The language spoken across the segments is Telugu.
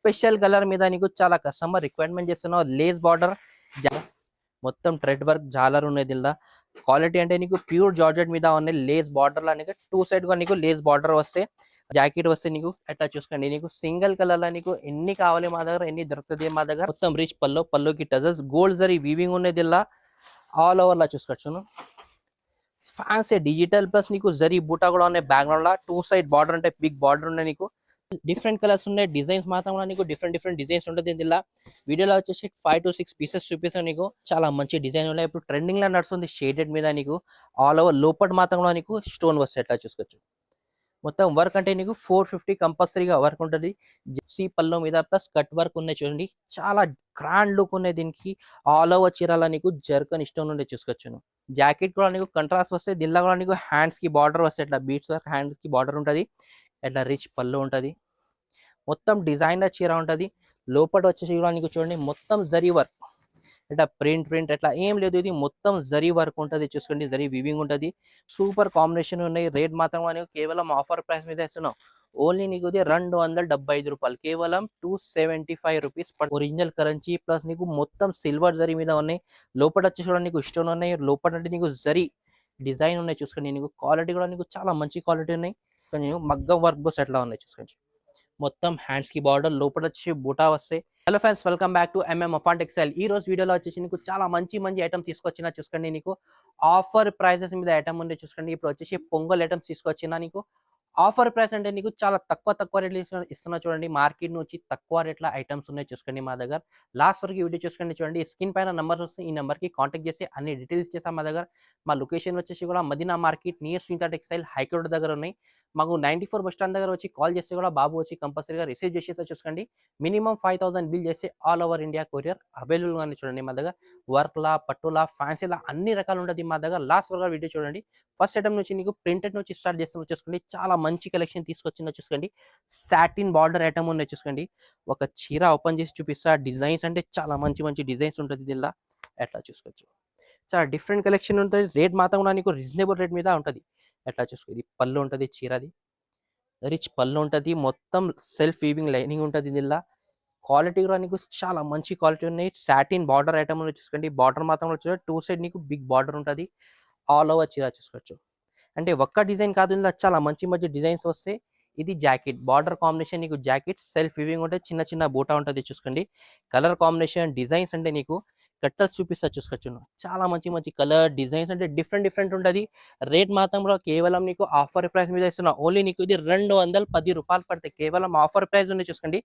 స్పెషల్ కలర్ మీద నీకు చాలా కస్టమర్ రిక్వైర్మెంట్ చేస్తున్నావు. లేస్ బార్డర్ మొత్తం థ్రెడ్ వర్క్ జాలర్ ఉన్నది ఇలా. క్వాలిటీ అంటే నీకు ప్యూర్ జార్జెట్ మీద ఉన్నాయి. లేస్ బార్డర్ లా నీకు 2 సైడ్ గా నీకు లేస్ బార్డర్ వస్తే, జాకెట్ వస్తే నీకు అట్లా చూసుకోండి. నీకు సింగిల్ కలర్ లా నీకు ఎన్ని కావాలి మా దగ్గర, ఎన్ని దొరుకుతుంది మా దగ్గర. మొత్తం రిచ్ పల్లోకి టజల్స్ గోల్డ్ జరీ వీవింగ్ ఉన్నది ఇలా. ఆల్ ఓవర్ లా చూసుకోవచ్చు. ఫ్యాన్సీ డిజిటల్ ప్లస్ నీకు జరీ బూటా కూడా ఉన్నాయి. బ్యాక్గ్రౌండ్ లా 2 సైడ్ బార్డర్ అంటే బిగ్ బార్డర్ ఉన్నాయి. నీకు డిఫరెంట్ కలర్స్ ఉన్నాయి. డిజైన్స్ మాత్రం కూడా నీకు డిఫరెంట్ డిజైన్స్ ఉంటుంది ఇందులో. వీడియోలో వచ్చేసి 5 to 6 పీసెస్ చూపిస్తాను నీకు. చాలా మంచి డిజైన్ ఉన్నాయి. ఇప్పుడు ట్రెండింగ్ లా నడుస్తుంది షేడెడ్ మీద నీకు. ఆల్ ఓవర్ లోపట్ మాత్రం కూడా నీకు స్టోన్ వస్తాయి ఎట్లా చూసుకోవచ్చు. మొత్తం వర్క్ అంటే నీకు 450 కంపల్సరీగా వర్క్ ఉంటుంది. జిప్సీ పల్లో మీద ప్లస్ కట్ వర్క్ ఉన్నాయి చూడండి. చాలా గ్రాండ్ లుక్ ఉన్నాయి దీనికి. ఆల్ ఓవర్ చీరాల నీకు జర్కన్ స్టోన్ ఉండే చూసుకోవచ్చు. జాకెట్ కూడా నీకు కంట్రాస్ట్ వస్తే, దీనిలో కూడా నీకు హ్యాండ్స్ కి బార్డర్ వస్తాయి. ఇట్లా బీట్స్ వర్క్ హ్యాండ్స్ కి బార్డర్ ఉంటుంది. ఇట్లా రిచ్ పళ్ళు ఉంటుంది. మొత్తం డిజైనర్ చీర ఉంటుంది. లోపల వచ్చేసి కూడా నీకు చూడండి మొత్తం జరీ వర్క్, ఇట్లా ప్రింట్ అట్లా ఏం లేదు. ఇది మొత్తం జరీ వర్క్ ఉంటుంది చూసుకోండి. జరీ వివింగ్ ఉంటుంది. సూపర్ కాంబినేషన్ ఉన్నాయి. రేట్ మాత్రం నీకు కేవలం ఆఫర్ ప్రైస్ మీద ఇస్తున్నాం. ఓన్లీ నీకు ఇది 275 రూపాయలు, కేవలం 275 రూపీస్. ఒరిజినల్ కరెన్సీ ప్లస్ నీకు మొత్తం సిల్వర్ జరీ మీద ఉన్నాయి. లోపల వచ్చేసి కూడా నీకు స్టోన్ ఉన్నాయి. లోపల అంటే నీకు జరీ డిజైన్ ఉన్నాయి చూసుకోండి. నీకు క్వాలిటీ కూడా నీకు చాలా మంచి క్వాలిటీ ఉన్నాయి. మగ్గం వర్క్ బోస్ ఎట్లా ఉన్నాయి చూసుకోండి. మొత్తం హ్యాండ్స్ కి బార్డర్, లోపల వచ్చి బూటా వస్తాయి. Hello friends, welcome back to Afan textile. ఈ రోజు వీడియోలో వచ్చేసి నీకు చాలా మంచి ఐటమ్ తీసుకొచ్చిన చూసుకోండి. నీకు ఆఫర్ ప్రైసెస్ మీద ఐటమ్ ఉంది చూసుకోండి. ఇప్పుడు వచ్చేసి పొంగల్ ఐటమ్స్ తీసుకొచ్చిన నీకు. ఆఫర్ ప్రైస్ అంటే నీకు చాలా తక్కువ రేట్లు ఇస్తున్నా చూడండి. మార్కెట్ నుంచి తక్కువ రేట్ల ఐటమ్స్ ఉన్నాయి చూసుకోండి మా దగ్గర. లాస్ట్ వరకు వీడియో చూసుకోండి. చూడండి స్క్రీన్ పైన నెంబర్ వస్తుంది. ఈ నెంబర్ కి కాంటాక్ట్ చేసి అన్ని డీటెయిల్స్ చేసాం మా దగ్గర. మా లొకేషన్ వచ్చేసి కూడా Madina market near Sunitha textile high court దగ్గర ఉన్నాయి. మాకు 94 బస్ స్టాండ్ దగ్గర వచ్చి కాల్ చేస్తే కూడా బాబు వచ్చి కంపల్సరీగా రిసీవ్ చేసేసి చూసుకోండి. మినిమం 5000 బిల్ చేస్తే all over India courier available గానే చూడండి మా దగ్గర. వర్క్లా, పట్టులా, ఫ్యాన్సీలా అన్ని రకాలు ఉంటుంది మా దగ్గర. లాస్ట్ వరకు వీడియో చూడండి. ఫస్ట్ ఐటమ్ నుంచి నీకు ప్రింటెడ్ నుంచి స్టార్ట్ చేస్తున్నా చూసుకోండి. చాలా మంచి కలెక్షన్ తీసుకొచ్చిందో చూసుకోండి. సాటిన్ బార్డర్ ఐటమ్ ఉన్నాయి చూసుకోండి. ఒక చీర ఓపెన్ చేసి చూపిస్తా. డిజైన్స్ అంటే చాలా మంచి డిజైన్స్ ఉంటుంది దీనిలో. ఎట్లా చూసుకోవచ్చు. చాలా డిఫరెంట్ కలెక్షన్ ఉంటుంది. రేట్ మాత్రం కూడా నీకు రీజనబుల్ రేట్ మీద ఉంటుంది. ఎట్లా చూసుకో. ఇది పళ్ళు ఉంటుంది, చీరది రిచ్ పళ్ళు ఉంటుంది. మొత్తం సెల్ఫ్ వీవింగ్ లైనింగ్ ఉంటుంది దీనిలో. క్వాలిటీ కూడా నీకు చాలా మంచి క్వాలిటీ ఉన్నాయి. సాటిన్ బార్డర్ ఐటమ్ చూసుకోండి. బార్డర్ మాత్రం కూడా 2 సైడ్ నీకు బిగ్ బార్డర్ ఉంటుంది. ఆల్ ఓవర్ చీర చూసుకోవచ్చు. అంటే ఒక్క డిజైన్ కాదు, ఇందులో చాలా మంచి డిజైన్స్ వస్తాయి. ఇది జాకెట్ బార్డర్ కాంబినేషన్. నీకు జాకెట్ సెల్ఫ్ వీవింగ్ ఉంటుంది. చిన్న బూటా ఉంటుంది చూసుకోండి. కలర్ కాంబినేషన్ డిజైన్స్ అంటే నీకు కట్టర్స్ చూపిస్తా చూసుకోవచ్చు. చాలా మంచి కలర్ డిజైన్స్ అంటే డిఫరెంట్ ఉంటుంది. రేట్ మాత్రం కూడా కేవలం నీకు ఆఫర్ ప్రైస్ మీద ఇస్తున్నా. ఓన్లీ నీకు ఇది 210 రూపాయలు పడితే కేవలం ఆఫర్ ప్రైస్ ఉంది చూసుకోండి.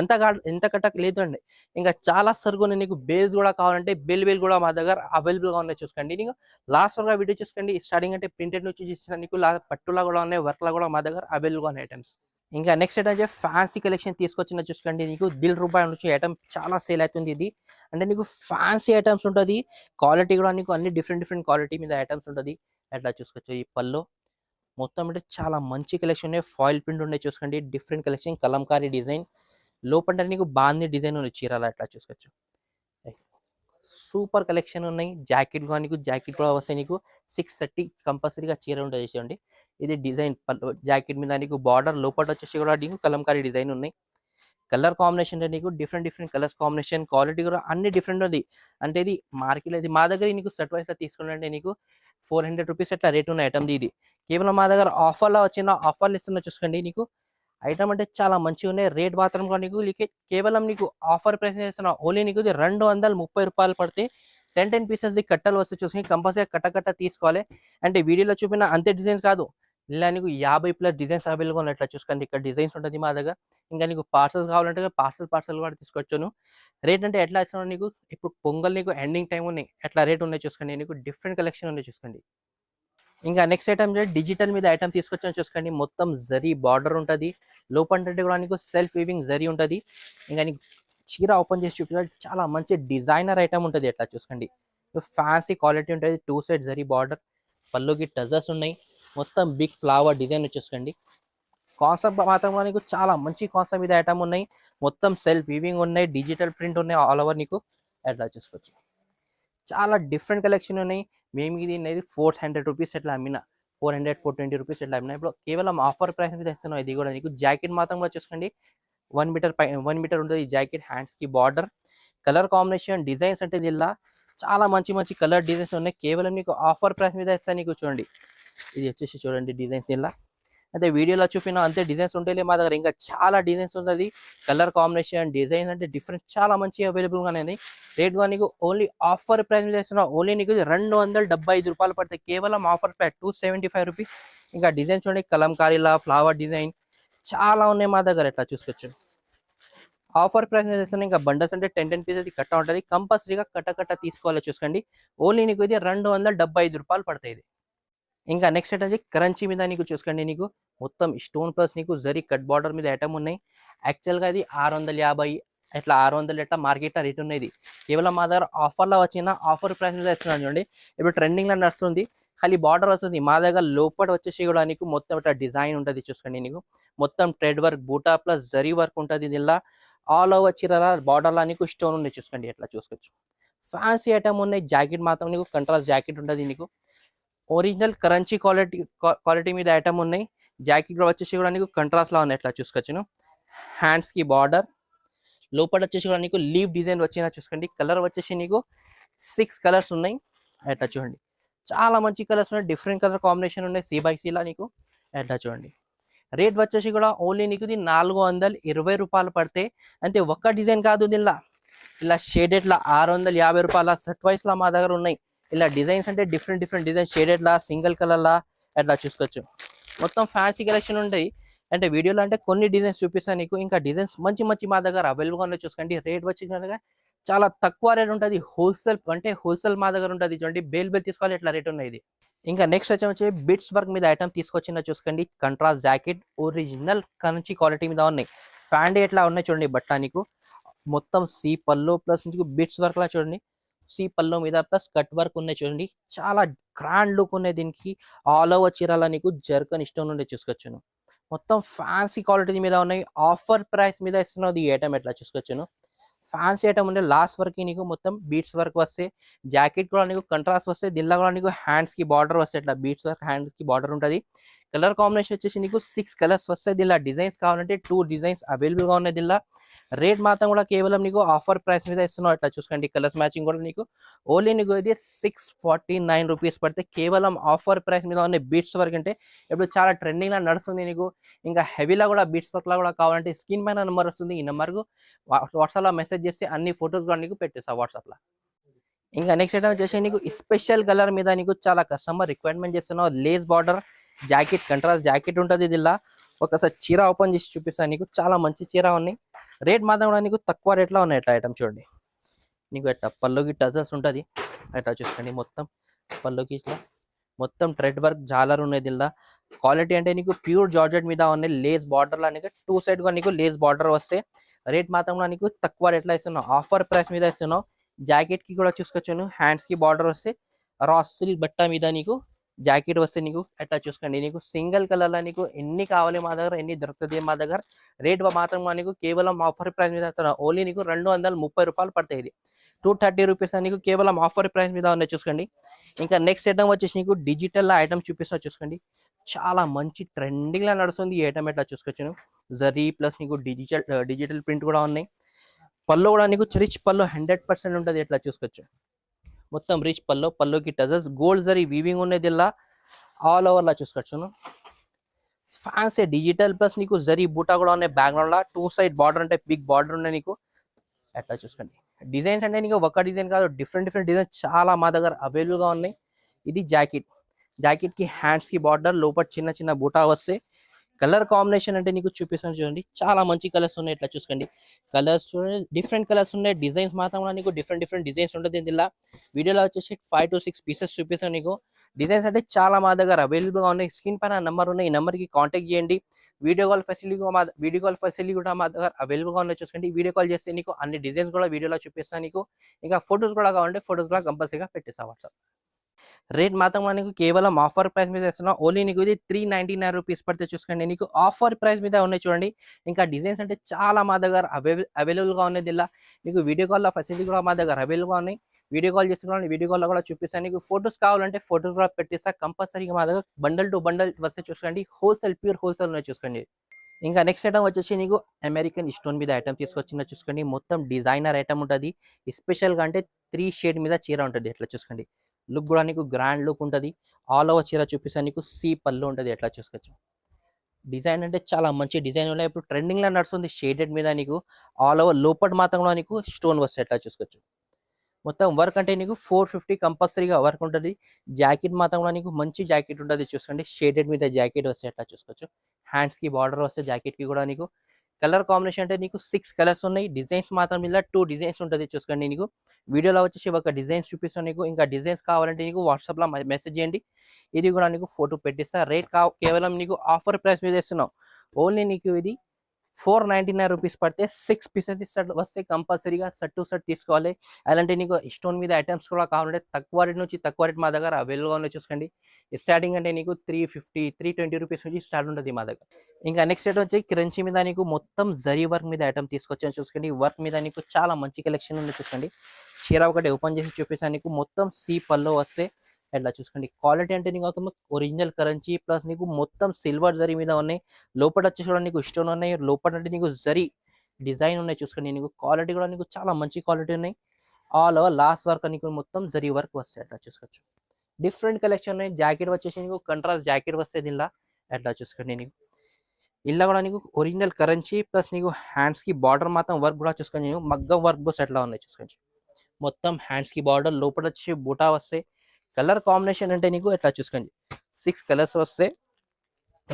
ఎంత కట్టక లేదు అండి. ఇంకా చాలా సరుకు నీకు బేస్ కూడా కావాలంటే బెల్ కూడా మా దగ్గర అవైలబుల్ గా ఉన్నాయి చూసుకోండి. నీకు లాస్ట్ వరకు వీడియో చూసుకోండి. స్టార్టింగ్ అంటే ప్రింటెడ్ నుంచి చూసిన నీకు పట్టులా కూడా ఉన్నాయి, వర్క్లా కూడా మా దగ్గర అవైలబుల్ గా ఉన్నాయి ఐటమ్స్. ఇంకా నెక్స్ట్ ఐటమ్ వచ్చి ఫ్యాన్సీ కలెక్షన్ తీసుకొచ్చిన చూసుకోండి. నీకు రూపాయల నుంచి ఐటమ్ చాలా సేల్ అవుతుంది. ఇది అంటే నీకు ఫ్యాన్సీ ఐటమ్స్ ఉంటుంది. క్వాలిటీ కూడా నీకు అన్ని డిఫరెంట్ క్వాలిటీ మీద ఐటమ్స్ ఉంటుంది. ఎట్లా చూసుకోవచ్చు. ఈ పళ్ళు మొత్తం అంటే చాలా మంచి కలెక్షన్ ఉన్నాయి. ఫాయిల్ ప్రింట్ ఉన్నాయి చూసుకోండి. Different collection, Kalamkari design. లోపల నీకు బాందీ డిజైన్ ఉన్నాయి చీరలు. ఎట్లా చూసుకోవచ్చు. సూపర్ కలెక్షన్ ఉన్నాయి. జాకెట్ కూడా నీకు జాకెట్ కూడా వస్తాయి. నీకు 630 కంపల్సరీగా చీర ఉంటుంది చూడండి. ఇది డిజైన్ జాకెట్ మీద నీకు బార్డర్, లోపల వచ్చేసి కూడా నీకు కలంకారీ డిజైన్ ఉన్నాయి. కలర్ కాంబినేషన్ నీకు డిఫరెంట్ కలర్స్ కాంబినేషన్. క్వాలిటీ కూడా అన్ని డిఫరెంట్ ఉంది. అంటే ఇది మార్కెట్ ఇది మా దగ్గర నీకు సెట్ వైస్ తీసుకుంటే నీకు 400 రూపీస్ అట్లా రేట్ ఉన్న ఐటమ్ ఇది. కేవలం మా దగ్గర ఆఫర్లో వచ్చిన ఆఫర్లు ఇస్తున్నా చూసుకోండి. నీకు ఐటమ్ అంటే చాలా మంచిగా ఉన్నాయి. రేట్ మాత్రం కూడా నీకు కేవలం నీకు ఆఫర్ ప్రైస్ చేస్తున్నా. ఓన్లీ నీకు 230 రూపాయలు పడితే 10 పీసెస్ కట్టలు వస్తే చూసుకుని కంపల్సరీ కట్ట తీసుకోవాలి. అంటే వీడియోలో చూపిన అంతే డిజైన్స్ కాదు, ఇలా నీకు 50+ డిజైన్స్ అవైలబుల్గా ఉన్నట్లా చూసుకోండి. ఇక్కడ డిజైన్స్ ఉంటుంది మా దగ్గర. ఇంకా నీకు పార్సల్స్ కావాలంటే పార్సల్ కూడా తీసుకొచ్చాను. రేట్ అంటే ఎట్లా ఇస్తున్నాను నీకు. ఇప్పుడు పొంగల్ నీకు ఎండింగ్ టైం ఉన్నాయి, ఎట్లా రేట్ ఉన్నాయి చూసుకోండి. నీకు డిఫరెంట్ కలెక్షన్ ఉన్నాయి చూసుకోండి. ఇంకా నెక్స్ట్ ఐటమ్ డిజిటల్ మీద ఐటమ్ తీసుకొచ్చాను చూసుకోండి. మొత్తం జరీ బార్డర్ ఉంటుంది. లోపల కూడా నీకు సెల్ఫ్ వీవింగ్ జరీ ఉంటుంది. ఇంకా నీకు చీర ఓపెన్ చేసి చూపించాలి. చాలా మంచి డిజైనర్ ఐటమ్ ఉంటుంది. ఎట్లా చూసుకోండి. ఫ్యాన్సీ క్వాలిటీ ఉంటుంది. 2 సైడ్ జరీ బార్డర్, పళ్ళుకి టజర్స్ ఉన్నాయి. మొత్తం బిగ్ ఫ్లవర్ డిజైన్ వచ్చేసుకోండి. కాన్సెప్ట్ మాత్రం నీకు చాలా మంచి కాన్సెప్ట్ మీద ఐటమ్ ఉన్నాయి. మొత్తం సెల్ఫ్ వీవింగ్ ఉన్నాయి, డిజిటల్ ప్రింట్ ఉన్నాయి ఆల్ ఓవర్. నీకు ఎట్లా చూసుకోవచ్చు. చాలా డిఫరెంట్ కలెక్షన్ ఉన్నాయి. మేము ఇది 400 రూపీస్ ఎట్లా అమ్మినా, 420 రూపీస్ ఎట్లా అమ్మినా. ఇప్పుడు కేవలం ఆఫర్ ప్రైస్ మీద ఇస్తున్నాం. ఇది కూడా నీకు జాకెట్ మాత్రం కూడా చూసుకోండి. 1 మీటర్ 1 మీటర్ ఉంటుంది ఈ జాకెట్. హ్యాండ్స్ కి బార్డర్, కలర్ కాంబినేషన్, డిజైన్స్ అంటే దీనిలా చాలా మంచి మంచి కలర్ డిజైన్స్ ఉన్నాయి. కేవలం నీకు ఆఫర్ ప్రైస్ మీద ఇస్తాను. నీకు చూడండి, ఇది వచ్చేసి చూడండి డిజైన్స్ ఇలా. అంటే వీడియోలో చూపిన అంతే డిజైన్స్ ఉంటాయి మా దగ్గర, ఇంకా చాలా డిజైన్స్ ఉంటుంది. కలర్ కాంబినేషన్, డిజైన్ అంటే డిఫరెంట్ చాలా మంచి అవైలబుల్గానే ఉంది. రేట్ కూడా నీకు ఓన్లీ ఆఫర్ ప్రైస్ మీద ఇస్తున్నా. ఓన్లీ నీకు 275 రూపాయలు పడతాయి. కేవలం ఆఫర్ ప్రైస్ 275 రూపీస్. ఇంకా డిజైన్స్ చూడండి, కలంకారీలా, ఫ్లవర్ డిజైన్ చాలా ఉన్నాయి మా దగ్గర, ఎట్లా చూసుకోవచ్చు. ఆఫర్ ప్రైస్ మీద ఇస్తున్నా. ఇంకా బండల్స్ అంటే 10 పీసెస్ కట్ట ఉంటుంది. కంపల్సరీగా కట్ట తీసుకోవాలో చూసుకోండి. ఓన్లీ నీకు ఇది 275 రూపాయలు పడతాయి ఇది. ఇంకా నెక్స్ట్ అయితే క్రంచీ మీద నీకు చూసుకోండి, నీకు మొత్తం స్టోన్ ప్లస్ నీకు జరీ కట్ బార్డర్ మీద ఐటమ్ ఉన్నాయి. యాక్చువల్గా ఇది 650 ఇట్లా 600 ఎట్లా మార్కెట్లో రేట్ ఉన్నది. కేవలం మా దగ్గర ఆఫర్లో వచ్చిన ఆఫర్ ప్రైస్ మీద ఇస్తున్నాను చూడండి. ఇప్పుడు ట్రెండింగ్లో నడుస్తుంది. ఖాళీ బార్డర్ వస్తుంది. మా దగ్గర లోపల వచ్చేసి కూడా నీకు మొత్తం ఇట్లా డిజైన్ ఉంటుంది చూసుకోండి. నీకు మొత్తం థ్రెడ్ వర్క్, బూటా ప్లస్ జరీ వర్క్ ఉంటుంది. దీనిలో ఆల్ ఓవర్ చీరల బార్డర్లో నీకు స్టోన్ ఉన్నాయి చూసుకోండి, ఎట్లా చూసుకోవచ్చు. ఫ్యాన్సీ ఐటమ్ ఉన్నాయి. జాకెట్ మాత్రం నీకు కంట్రాస్ట్ జాకెట్ ఉంటుంది. నీకు ఒరిజినల్ క్రంచీ క్వాలిటీ మీద ఐటమ్ ఉన్నాయి. జాకెట్ కూడా వచ్చేసి కూడా నీకు కంట్రాస్ట్ లా ఉన్నాయి, ఎట్లా చూసుకోవచ్చును. హ్యాండ్స్ కి బార్డర్, లోపల వచ్చేసి కూడా నీకు లీవ్ డిజైన్ వచ్చినా చూసుకోండి. కలర్ వచ్చేసి నీకు 6 కలర్స్ ఉన్నాయి, ఎట్లా చూడండి. చాలా మంచి కలర్స్ ఉన్నాయి, డిఫరెంట్ కలర్ కాంబినేషన్ ఉన్నాయి. C/C లా నీకు ఎట్లా చూడండి. రేట్ వచ్చేసి కూడా ఓన్లీ నీకు 420 రూపాయలు పడితే అంతే. ఒక్క డిజైన్ కాదు దీనిలా, ఇలా షేడెడ్ లా 650 రూపాయల సెట్ వైస్ లా మా దగ్గర ఉన్నాయి. ఇలా డిజైన్స్ అంటే డిఫరెంట్ డిజైన్, షేడెడ్ లా, సింగిల్ కలర్ లా అట్లా చూసుకోవచ్చు. మొత్తం ఫ్యాన్సీ కలెక్షన్ ఉంటాయి. అంటే వీడియోలో అంటే కొన్ని డిజైన్స్ చూపిస్తాను నీకు. ఇంకా డిజైన్స్ మంచి మా దగ్గర అవైలబుల్గా ఉన్నాయి చూసుకోండి. రేట్ వచ్చి చాలా తక్కువ రేట్ ఉంటుంది. హోల్సేల్ మా దగ్గర ఉంటుంది చూడండి. బేల్ తీసుకోవాలి, ఎట్లా రేట్ ఉన్నాయి ఇది. ఇంకా నెక్స్ట్ వచ్చి బిట్స్ వర్క్ మీద ఐటమ్ తీసుకొచ్చిన చూసుకోండి. Contrast jacket, original Kanchi quality మీద ఉన్నాయి. ఫ్యాండీ ఎట్లా ఉన్నాయి చూడండి. బట్ట నీకు మొత్తం సి పల్లో ప్లస్ నీకు బిట్స్ వర్క్ లా చూడండి. సి పల్లో మీద ప్లస్ కట్ వర్క్ ఉన్నాయి చూడండి. చాలా గ్రాండ్ లుక్ ఉన్నాయి దీనికి. ఆల్ ఓవర్ చీరాల నీకు జర్కన్ ఇష్టం నుండి చూసుకోవచ్చును. మొత్తం ఫ్యాన్సీ క్వాలిటీ మీద ఉన్నాయి. ఆఫర్ ప్రైస్ మీద ఇస్తున్నది ఈ ఐటమ్, ఎట్లా చూసుకోవచ్చును. ఫ్యాన్సీ ఐటమ్ ఉండే లాస్ట్ వరకు నీకు మొత్తం బీట్స్ వర్క్ వస్తే, జాకెట్ కూడా నీకు కంట్రాస్ట్ వస్తే. దీనిలో కూడా నీకు హ్యాండ్స్ కి బార్డర్ వస్తే, ఇట్లా బీట్స్ వర్క్ హ్యాండ్స్ కి బార్డర్ ఉంటుంది. కలర్ కాంబినేషన్ వచ్చేసి నీకు 6 కలర్స్ వస్తాయి. దీనిలో డిజైన్స్ కావాలంటే 2 డిజైన్స్ అవైలబుల్ గా ఉన్నాయి. దీనిలో రేట్ మాత్రం కూడా కేవలం నీకు ఆఫర్ ప్రైస్ మీద ఇస్తున్నావు, అట్లా చూసుకోండి. కలర్స్ మ్యాచింగ్ కూడా నీకు ఓన్లీ నీకు ఇది 649 రూపీస్ పడితే. కేవలం ఆఫర్ ప్రైస్ మీద ఉన్నాయి. బీట్స్ వర్క్ అంటే ఇప్పుడు చాలా ట్రెండింగ్ లా నడుస్తుంది నీకు. ఇంకా హెవీలా కూడా బీట్స్ వర్క్ లా కూడా కావాలంటే స్క్రీన్ పైన నెంబర్ వస్తుంది. ఈ నెంబర్కు వాట్సాప్ లో మెసేజ్ చేసి అన్ని ఫొటోస్ కూడా నీకు పెట్టేస్తా వాట్సాప్ లో. ఇంకా నెక్స్ట్ ఐటమ్ వచ్చేసి నీకు స్పెషల్ కలర్ మీద నీకు చాలా కస్టమర్ రిక్వైర్మెంట్ చేస్తున్నావు. Lace border jacket, contrast jacket ఉంటుంది. దీనిలో ఒకసారి చీర ఓపెన్ చేసి చూపిస్తాను నీకు. చాలా మంచి చీర ఉన్నాయి. రేట్ మాత్రం కూడా నీకు తక్కువ రేట్లో ఉన్నాయి. ఎట్లా ఐటమ్ చూడండి. నీకు ఎట్లా పళ్ళుకి టజల్స్ ఉంటుంది, ఎట్లా చూసుకోండి. మొత్తం పళ్ళుకి ఇట్లా మొత్తం థ్రెడ్ వర్క్ జాలర్ ఉన్నాయి. దీనిలో క్వాలిటీ అంటే నీకు ప్యూర్ జార్జెట్ మీద ఉన్నాయి. లేస్ బార్డర్ లా నీకు 2 సైడ్ గా నీకు లేస్ బార్డర్ వస్తే. రేట్ మాత్రం కూడా నీకు తక్కువ రేట్లో ఇస్తున్నావు, ఆఫర్ ప్రైస్ మీద ఇస్తున్నావు. జాకెట్ కి కూడా చూసుకోవచ్చును. హ్యాండ్స్ కి బార్డర్ వస్తే, రా సిల్క్ బట్ట మీద నీకు జాకెట్ వస్తే నీకు ఎట్లా చూసుకోండి. నీకు సింగిల్ కలర్ లా నీకు ఎన్ని కావాలి మా దగ్గర, ఎన్ని దొరుకుతుంది మా దగ్గర. రేట్ మాత్రం నీకు కేవలం ఆఫర్ ప్రైస్ మీద ఇస్తున్నావు. ఓన్లీ నీకు 230 రూపాయలు పడతాయి. ఇది 230 రూపీస్ నీకు కేవలం ఆఫర్ ప్రైస్ మీద ఉన్నాయి చూసుకోండి. ఇంకా నెక్స్ట్ ఐటమ్ వచ్చేసి నీకు డిజిటల్ ఐటమ్ చూపిస్తా చూసుకోండి. చాలా మంచి ట్రెండింగ్ లా నడుస్తుంది ఈ ఐటమ్, ఎట్లా చూసుకోవచ్చు. జరీ ప్లస్ నీకు డిజిటల్ ప్రింట్ కూడా ఉన్నాయి. పళ్ళు కూడా నీకు రిచ్ పళ్ళు 100% ఉంటుంది, ఎట్లా చూసుకోవచ్చు. మొత్తం రిచ్ పళ్ళుకి టజల్స్ గోల్డ్ జరీ వీవింగ్ ఉన్నాయి. దీనిలో ఆల్ ఓవర్ లా చూసుకోవచ్చును. ఫ్యాన్సీ డిజిటల్ ప్లస్ నీకు జరీ బూటా కూడా ఉన్నాయి. బ్యాక్గ్రౌండ్ లా 2 సైడ్ బార్డర్ అంటే బిగ్ బార్డర్ ఉన్నాయి నీకు, ఎట్లా చూసుకోండి. డిజైన్స్ అంటే నీకు ఒక డిజైన్ కాదు, డిఫరెంట్ డిజైన్స్ చాలా మా దగ్గర అవైలబుల్ గా ఉన్నాయి. ఇది జాకెట్ కి హ్యాండ్స్ కి బార్డర్, లోపల చిన్న బూటా వస్తే. కలర్ కాంబినేషన్ అంటే నీకు చూపిస్తాను చూడండి. చాలా మంచి కలర్స్ ఉన్నాయి, ఎట్లా చూసుకోండి. కలర్స్ చూడండి, డిఫరెంట్ కలర్స్ ఉన్నాయి. డిజైన్స్ మాత్రం కూడా నీకు డిఫరెంట్ డిజైన్స్ ఉంటుంది. దీనిలో వీడియోలో వచ్చేసి 5 to 6 పీసెస్ చూపిస్తాను నీకు. డిజైన్స్ అంటే చాలా మా దగ్గర అవైలబుల్ గా ఉన్నాయి. స్క్రీన్ పైన నెంబర్ ఉన్నాయి, ఈ నెంబర్ కి కాంటాక్ట్ చేయండి. వీడియో కాల్ ఫెసిలిటీ కూడా మా దగ్గర అవైలబుల్ గా ఉన్నాయి చూసుకోండి. వీడియో కాల్ చేస్తే నీకు అన్ని డిజైన్స్ కూడా వీడియోలో చూపిస్తాను నీకు. ఇంకా ఫొటోస్ కూడా కావాలంటే ఫొటోస్ కూడా కంపల్సరీగా పెట్టేస్తా వాట్సాప్. రేట్ మాత్రం నీకు కేవలం ఆఫర్ ప్రైస్ మీద ఇస్తున్నా. ఓన్లీ నీకు ఇది 399 రూపీస్ పడితే చూసుకోండి. నీకు ఆఫర్ ప్రైస్ మీద ఉన్నాయి చూడండి. ఇంకా డిజైన్స్ అంటే చాలా మా దగ్గర అవైలబుల్ గా ఉన్నాయి. దీనిలో నీకు వీడియో కాల్ ఫెసిలిటీ కూడా మా దగ్గర అవైలబుల్ గా ఉన్నాయి. వీడియో కాల్ చేసుకోవాలి, వీడియో కాల్ కూడా చూపిస్తాను నీకు. ఫొటోస్ కావాలంటే ఫొటోస్ కూడా పెట్టేస్తా కంపల్సరీగా. మా దగ్గర బండల్ టు బండల్ వస్తే చూసుకోండి. ప్యూర్ హోల్సేల్ ఉన్నాయి చూసుకోండి. ఇంకా నెక్స్ట్ ఐటమ్ వచ్చేసి నీకు అమెరికన్ స్టోన్ మీద ఐటమ్ తీసుకొచ్చిన చూసుకోండి. మొత్తం డిజైనర్ ఐటమ్ ఉంటుంది. స్పెషల్గా అంటే 3 షేడ్ మీద చీర ఉంటుంది. ఎట్లా చూసుకోండి, లుక్ కూడా నీకు గ్రాండ్ లుక్ ఉంటుంది. ఆల్ ఓవర్ చీర చూపిస్తాను నీకు. సి పళ్ళు ఉంటుంది. ఎట్లా చూసుకోవచ్చు. డిజైన్ అంటే చాలా మంచి డిజైన్ ఉన్నాయి. ఇప్పుడు ట్రెండింగ్లో నడుస్తుంది షేడెడ్ మీద నీకు. ఆల్ ఓవర్ లోపల మాత్రం కూడా నీకు స్టోన్ వస్తాయి. ఎట్లా చూసుకోవచ్చు. మొత్తం వర్క్ అంటే నీకు 450 కంపల్సరీగా వర్క్ ఉంటుంది. జాకెట్ మాత్రం కూడా నీకు మంచి జాకెట్ ఉంటుంది. చూసుకోండి, షేడెడ్ మీద జాకెట్ వస్తాయి. ఎట్లా చూసుకోవచ్చు. హ్యాండ్స్కి బార్డర్ వస్తే జాకెట్కి కూడా నీకు కలర్ కాంబినేషన్ అంటే నీకు 6 కలర్స్ ఉన్నాయి. డిజైన్స్ మాత్రం ఇలా 2 డిజైన్స్ ఉంటుంది. చూసుకోండి, నీకు వీడియోలో వచ్చేసి ఒక డిజైన్స్ చూపిస్తాను నీకు. ఇంకా డిజైన్స్ కావాలంటే నీకు వాట్సాప్లో మెసేజ్ చేయండి. ఇది కూడా నీకు ఫోటో పెట్టిస్తా. రేట్ కేవలం నీకు ఆఫర్ ప్రైస్ మీద ఇస్తున్నావు. ఓన్లీ నీకు ఇది 499 రూపీస్ పడితే 6 పీసెస్ సెట్ వస్తే కంపల్సరీగా సెట్ టు సెట్ తీసుకోవాలి. అలాంటి నీకు స్టోన్ మీద ఐటమ్స్ కూడా కావాలంటే తక్కువ రేట్ నుంచి తక్కువ రేట్ మా దగ్గర అవైలబుల్గా ఉన్నాయి. చూసుకోండి, స్టార్టింగ్ అంటే నీకు 350 320 రూపీస్ నుంచి స్టార్ట్ ఉంటుంది మా దగ్గర. ఇంకా నెక్స్ట్ ఐటమ్ వచ్చి క్రంచీ మీద నీకు మొత్తం జరీ వర్క్ మీద ఐటమ్ తీసుకొచ్చాను. చూసుకోండి, వర్క్ మీద నీకు చాలా మంచి కలెక్షన్ ఉంది. చూసుకోండి, చీర ఒకటి ఓపెన్ చేసి చూపిస్తాను నీకు. మొత్తం సి పల్లో వస్తే ఎట్లా చూసుకోండి. క్వాలిటీ అంటే నీకు ఒరిజినల్ కరెన్సీ ప్లస్ నీకు మొత్తం సిల్వర్ జరీ మీద ఉన్నాయి. లోపల వచ్చేసి కూడా నీకు స్టోన్ ఉన్నాయి. లోపల అంటే నీకు జరీ డిజైన్ ఉన్నాయి. చూసుకోండి, నీకు క్వాలిటీ కూడా నీకు చాలా మంచి క్వాలిటీ ఉన్నాయి. ఆల్ ఓవర్ లాస్ట్ వర్క్ నీకు మొత్తం జరీ వర్క్ వస్తాయి. అట్లా చూసుకోవచ్చు. డిఫరెంట్ కలెక్షన్ ఉన్నాయి. జాకెట్ వచ్చేసి నీకు కంట్రాస్ట్ జాకెట్ వస్తే దీనిలా. ఎట్లా చూసుకోండి, నీకు ఇలా కూడా నీకు ఒరిజినల్ కరెన్సీ ప్లస్ నీకు హ్యాండ్స్ కి బార్డర్ మాత్రం వర్క్ కూడా చూసుకోండి. నీకు మగ్గం వర్క్ బస్ ఎట్లా ఉన్నాయి చూసుకోండి. మొత్తం హ్యాండ్స్ కి బార్డర్ లోపల వచ్చి బూటా వస్తాయి. కలర్ కాంబినేషన్ అంటే నీకు ఎట్లా చూసుకోండి. 6 కలర్స్ వస్తే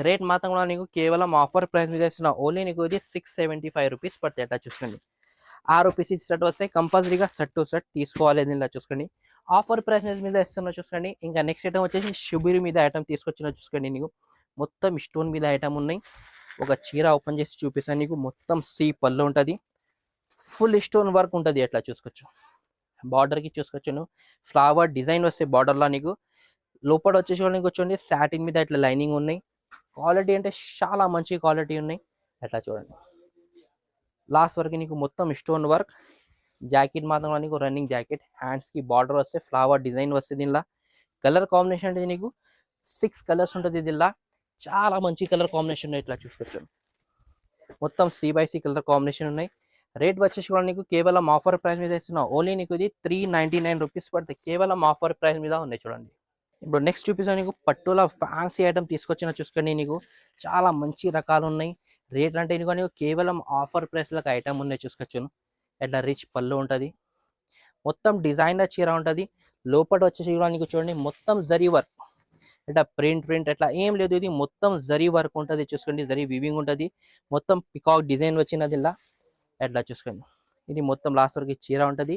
రేట్ మాత్రం కూడా నీకు కేవలం ఆఫర్ ప్రైస్ మీద ఇస్తున్నా. ఓన్లీ నీకు ఇది 675 రూపీస్ పడుతుంది. ఎట్లా చూసుకోండి. 6 పీసెస్ సెట్ వస్తే కంపల్సరీగా సెట్ టు సెట్ తీసుకోవాలి. ఇలా చూసుకోండి, ఆఫర్ ప్రైస్ మీద ఇస్తున్నా. చూసుకోండి, ఇంకా నెక్స్ట్ ఐటమ్ వచ్చేసి శిబిరి మీద ఐటమ్ తీసుకొచ్చిన. చూసుకోండి, నీకు మొత్తం స్టోన్ మీద ఐటమ్ ఉన్నాయి. ఒక చీర ఓపెన్ చేసి చూపిస్తాను నీకు. మొత్తం సి పళ్ళు ఉంటుంది. ఫుల్ స్టోన్ వర్క్ ఉంటుంది. ఎట్లా చూసుకోవచ్చు. బార్డర్కి చూసుకోవచ్చు, ఫ్లవర్ డిజైన్ వస్తే బార్డర్లో నీకు. లోపల వచ్చేసి నీకు వచ్చండి సాటిన్ మీద ఇట్లా లైనింగ్ ఉన్నాయి. క్వాలిటీ అంటే చాలా మంచి క్వాలిటీ ఉన్నాయి. ఎట్లా చూడండి, లాస్ట్ వరకు నీకు మొత్తం స్టోన్ వర్క్. జాకెట్ మాత్రం నీకు రన్నింగ్ జాకెట్. హ్యాండ్స్కి బార్డర్ వస్తే ఫ్లవర్ డిజైన్ వస్తే దీనిలా. కలర్ కాంబినేషన్ అంటే నీకు 6 కలర్స్ ఉంటుంది. దీనిలా చాలా మంచి కలర్ కాంబినేషన్ ఉన్నాయి. ఇట్లా చూసుకోవచ్చు, మొత్తం C/C కలర్ కాంబినేషన్ ఉన్నాయి. రేట్ వచ్చేసి కూడా నీకు కేవలం ఆఫర్ ప్రైస్ మీద ఇస్తున్నావు. ఓన్లీ నీకు ఇది 399 రూపీస్ పడుతుంది. కేవలం ఆఫర్ ప్రైస్ మీద ఉన్నాయి. చూడండి, ఇప్పుడు నెక్స్ట్ చూపిస్తాను నీకు. పట్టుల ఫ్యాన్సీ ఐటమ్ తీసుకొచ్చిన. చూసుకోండి, నీకు చాలా మంచి రకాలు ఉన్నాయి. రేట్ అంటే నీకు కేవలం ఆఫర్ ప్రైస్లకు ఐటమ్ ఉన్నాయి. చూసుకోవచ్చును, ఎట్లా రిచ్ పళ్ళు ఉంటుంది. మొత్తం డిజైనర్ చీర ఉంటుంది. లోపల వచ్చేసి కూడా నీకు చూడండి మొత్తం జరీ వర్క్. అంటే ప్రింట్ ఎట్లా ఏం లేదు. ఇది మొత్తం జరీ వర్క్ ఉంటుంది. చూసుకోండి, జరీ వివింగ్ ఉంటుంది. మొత్తం పికాక్ డిజైన్ వచ్చినది ఇలా. ఎట్లా చూసుకోండి, ఇది మొత్తం లాస్ట్ వరకు చీర ఉంటుంది.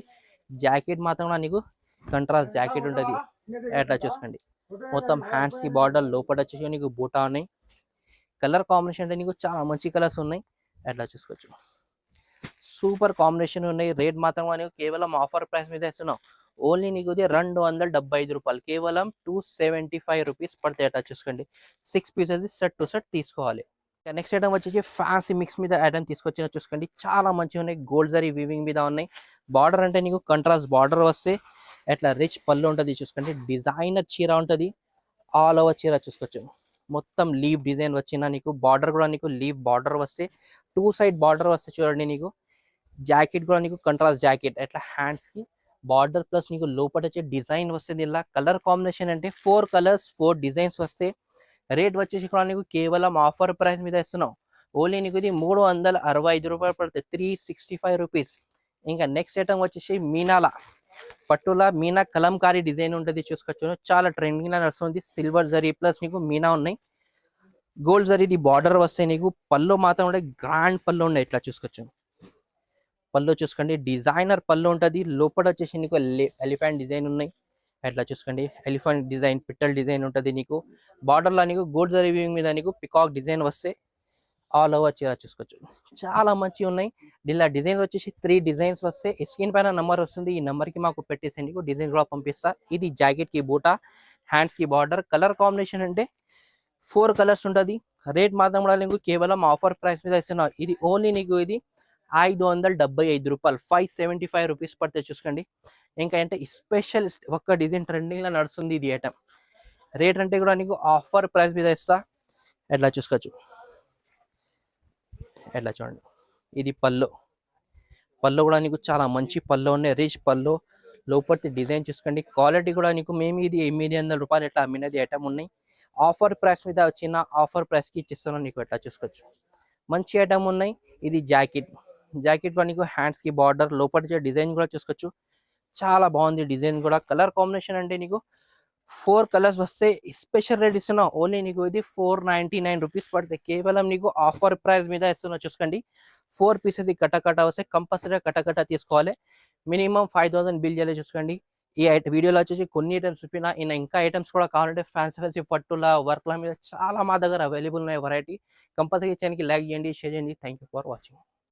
జాకెట్ మాత్రం నీకు కంట్రాస్ట్ జాకెట్ ఉంటుంది. ఎట్లా చూసుకోండి, మొత్తం హ్యాండ్స్ కి బార్డర్ లోపల వచ్చేసి నీకు బూటా ఉన్నాయి. కలర్ కాంబినేషన్ అంటే నీకు చాలా మంచి కలర్స్ ఉన్నాయి. ఎట్లా చూసుకోవచ్చు, సూపర్ కాంబినేషన్ ఉన్నాయి. రేట్ మాత్రం నీకు కేవలం ఆఫర్ ప్రైస్ మీద ఇస్తున్నావు. ఓన్లీ నీకు ఇది 275 రూపాయలు. కేవలం 275 రూపీస్ పడతాయి. అట్లా చూసుకోండి, 6 పీసెస్ సెట్ టు సెట్ తీసుకోవాలి. నెక్స్ట్ ఐటమ్ వచ్చేసి ఫ్యాన్సీ మిక్స్ మీద ఐటమ్ తీసుకొచ్చిన. చూసుకోండి, చాలా మంచిగా ఉన్నాయి. గోల్డ్ జరీ వీవింగ్ మీద ఉన్నాయి. బార్డర్ అంటే నీకు కంట్రాస్ట్ బార్డర్ వస్తే ఎట్లా రిచ్ పళ్ళు ఉంటుంది. చూసుకోండి, డిజైనర్ చీర ఉంటుంది. ఆల్ ఓవర్ చీర చూసుకోవచ్చు, మొత్తం లీవ్ డిజైన్ వచ్చిన నీకు. బార్డర్ కూడా నీకు లీవ్ బార్డర్ వస్తే 2 సైడ్ బార్డర్ వస్తే చూడండి. నీకు జాకెట్ కూడా నీకు కంట్రాస్ట్ జాకెట్. ఎట్లా హ్యాండ్స్ కి బార్డర్ ప్లస్ నీకు లోపల వచ్చే డిజైన్ వస్తుంది. ఇలా కలర్ కాంబినేషన్ అంటే 4 కలర్స్ 4 డిజైన్స్ వస్తే రేట్ వచ్చేసి కూడా నీకు కేవలం ఆఫర్ ప్రైస్ మీద ఇస్తున్నావు. ఓన్లీ నీకు ఇది 365 రూపాయలు పడుతుంది. 365 రూపీస్. ఇంకా నెక్స్ట్ ఐటమ్ వచ్చేసి మీనాల పట్టుల మీనా కలంకారీ డిజైన్ ఉంటుంది. చూసుకోవచ్చు, చాలా ట్రెండింగ్ గా నడుస్తుంది. సిల్వర్ జరీ ప్లస్ నీకు మీనా ఉన్నాయి. గోల్డ్ జరీది బార్డర్ వస్తే నీకు. పళ్ళు మాత్రం ఉండే గ్రాండ్ పళ్ళు ఉన్నాయి. ఇట్లా చూసుకోవచ్చు, పళ్ళు చూసుకోండి, డిజైనర్ పళ్ళు ఉంటుంది. లోపల వచ్చేసి నీకు ఎలిఫెంట్ డిజైన్ ఉన్నాయి. ఎట్లా చూసుకోండి, ఎలిఫెంట్ డిజైన్ పిట్టల్ డిజైన్ ఉంటుంది. నీకు బార్డర్లో నీకు గోల్డ్ జరీ వీవింగ్ మీద నీకు పికాక్ డిజైన్ వస్తే ఆల్ ఓవర్ చీర చూసుకోవచ్చు, చాలా మంచిగా ఉన్నాయి. ఇలా డిజైన్ వచ్చేసి 3 డిజైన్స్ వస్తే స్క్రీన్ పైన నెంబర్ వస్తుంది. ఈ నెంబర్కి మాకు పెట్టేసి నీకు డిజైన్ కూడా పంపిస్తా. ఇది జాకెట్ కి బూటా, హ్యాండ్స్ కి బార్డర్. కలర్ కాంబినేషన్ అంటే 4 కలర్స్ ఉంటుంది. రేట్ మాత్రం కూడా నీకు కేవలం ఆఫర్ ప్రైస్ మీద ఇస్తున్నావు. ఇది ఓన్లీ నీకు ఇది 575 రూపాయలు, 575 రూపీస్ పడితే. చూసుకోండి, ఇంకా అంటే స్పెషల్ ఒక్క డిజైన్ ట్రెండింగ్ లో నడుస్తుంది. ఇది ఐటమ్ రేట్ అంటే కూడా నీకు ఆఫర్ ప్రైస్ మీద ఇస్తా. ఎట్లా చూసుకోవచ్చు, ఎట్లా చూడండి, ఇది పళ్ళు. పళ్ళు కూడా నీకు చాలా మంచి పళ్ళు ఉన్నాయి, రిచ్ పళ్ళు. లోపలి డిజైన్ చూసుకోండి, క్వాలిటీ కూడా నీకు మేము ఇది 800 రూపాయలు ఎట్లా అమ్మినది ఐటమ్ ఉన్నాయి. ఆఫర్ ప్రైస్ మీద వచ్చిన ఆఫర్ ప్రైస్కి ఇచ్చిస్తున్నాను నీకు, ఎట్లా చూసుకోవచ్చు. మంచి ఐటమ్ ఉన్నాయి. ఇది జాకెట్. జాకెట్ కూడా నీకు హ్యాండ్స్కి బార్డర్, లోపలి డిజైన్ కూడా చూసుకోవచ్చు. చాలా బాగుంది డిజైన్ కూడా. కలర్ కాంబినేషన్ అంటే నీకు 4 కలర్స్ వస్తే స్పెషల్ రేట్ ఇస్తున్నా. ఓన్లీ నీకు ఇది 499 రూపీస్ పడుతుంది. కేవలం నీకు ఆఫర్ ప్రైస్ మీద ఇస్తున్నా. చూసుకోండి, 4 పీసెస్ కట్ట వస్తే కంపల్సరీ కట్ట తీసుకోవాలి. మినిమం 5000 బిల్ చేయాలి. చూసుకోండి, ఈ వీడియోలో వచ్చేసి కొన్ని ఐటమ్స్ చూపినా, ఇంకా ఐటమ్స్ కూడా కావాలంటే ఫ్యాన్సీ పట్టుల వర్క్ల మీద చాలా మా దగ్గర అవైలబుల్ ఉన్నాయి వెరైటీ. కంపల్సరీ చేయడానికి లైక్ చేయండి, షేర్ చేయండి. Thank you for watching.